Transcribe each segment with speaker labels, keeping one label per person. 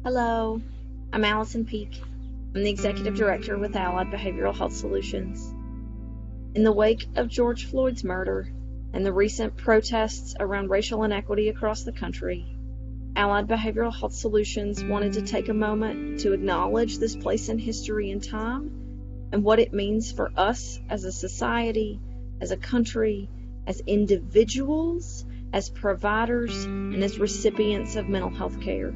Speaker 1: Hello, I'm Allison Peak. I'm the Executive Director with Allied Behavioral Health Solutions. In the wake of George Floyd's murder and the recent protests around racial inequity across the country, Allied Behavioral Health Solutions wanted to take a moment to acknowledge this place in history and time and what it means for us as a society, as a country, as individuals, as providers, and as recipients of mental health care.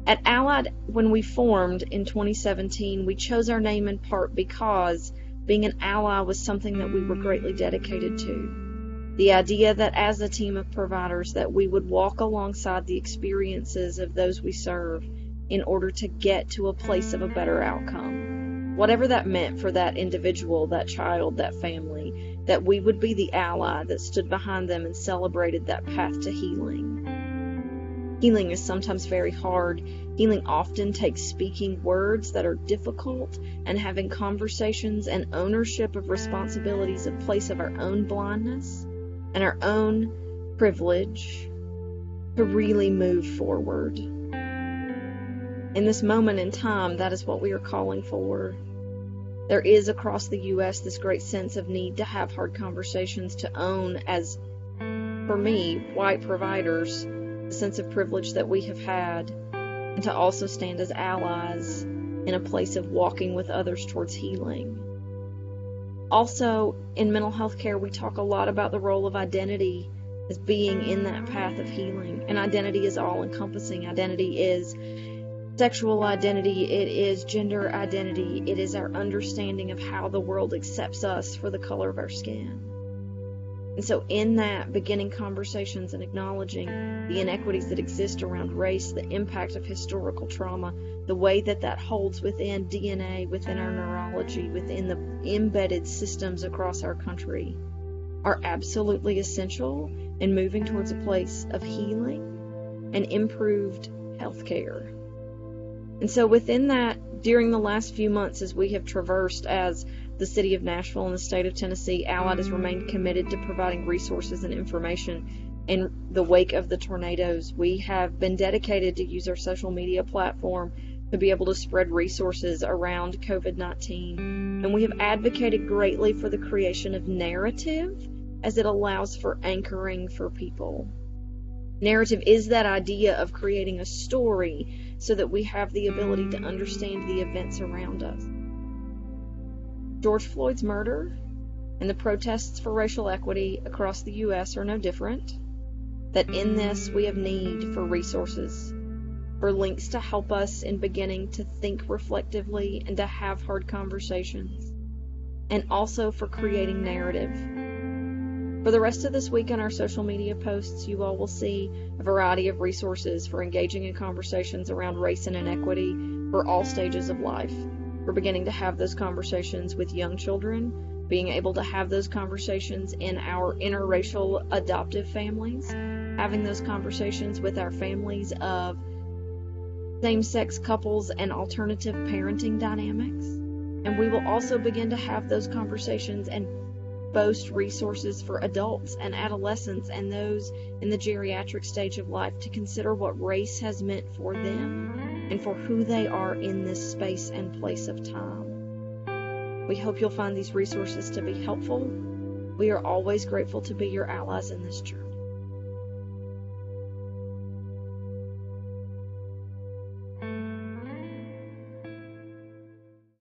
Speaker 1: At Allied, when we formed in 2017, we chose our name in part because being an ally was something that we were greatly dedicated to. The idea that as a team of providers that we would walk alongside the experiences of those we serve in order to get to a place of a better outcome. Whatever that meant for that individual, that child, that family, that we would be the ally that stood behind them and celebrated that path to healing. Healing is sometimes very hard. Healing often takes speaking words that are difficult and having conversations and ownership of responsibilities in place of our own blindness and our own privilege to really move forward. In this moment in time, that is what we are calling for. There is across the U.S. this great sense of need to have hard conversations, to own, as for me, white providers, the sense of privilege that we have had, and to also stand as allies in a place of walking with others towards healing. Also, in mental health care, we talk a lot about the role of identity as being in that path of healing. And identity is all-encompassing. Identity is sexual identity, it is gender identity, it is our understanding of how the world accepts us for the color of our skin. And so in that, beginning conversations and acknowledging the inequities that exist around race, the impact of historical trauma, the way that that holds within DNA, within our neurology, within the embedded systems across our country, are absolutely essential in moving towards a place of healing and improved healthcare. And so within that, during the last few months, as we have traversed as the city of Nashville and the state of Tennessee, Allied has remained committed to providing resources and information in the wake of the tornadoes. We have been dedicated to use our social media platform to be able to spread resources around COVID-19. And we have advocated greatly for the creation of narrative as it allows for anchoring for people. Narrative is that idea of creating a story so that we have the ability to understand the events around us. George Floyd's murder and the protests for racial equity across the U.S. are no different. That in this we have need for resources, for links to help us in beginning to think reflectively and to have hard conversations, and also for creating narrative. For the rest of this week on our social media posts, you all will see a variety of resources for engaging in conversations around race and inequity for all stages of life. We're beginning to have those conversations with young children, being able to have those conversations in our interracial adoptive families, having those conversations with our families of same-sex couples and alternative parenting dynamics. And we will also begin to have those conversations and boast resources for adults and adolescents and those in the geriatric stage of life to consider what race has meant for them and for who they are in this space and place of time. We hope you'll find these resources to be helpful. We are always grateful to be your allies in this journey.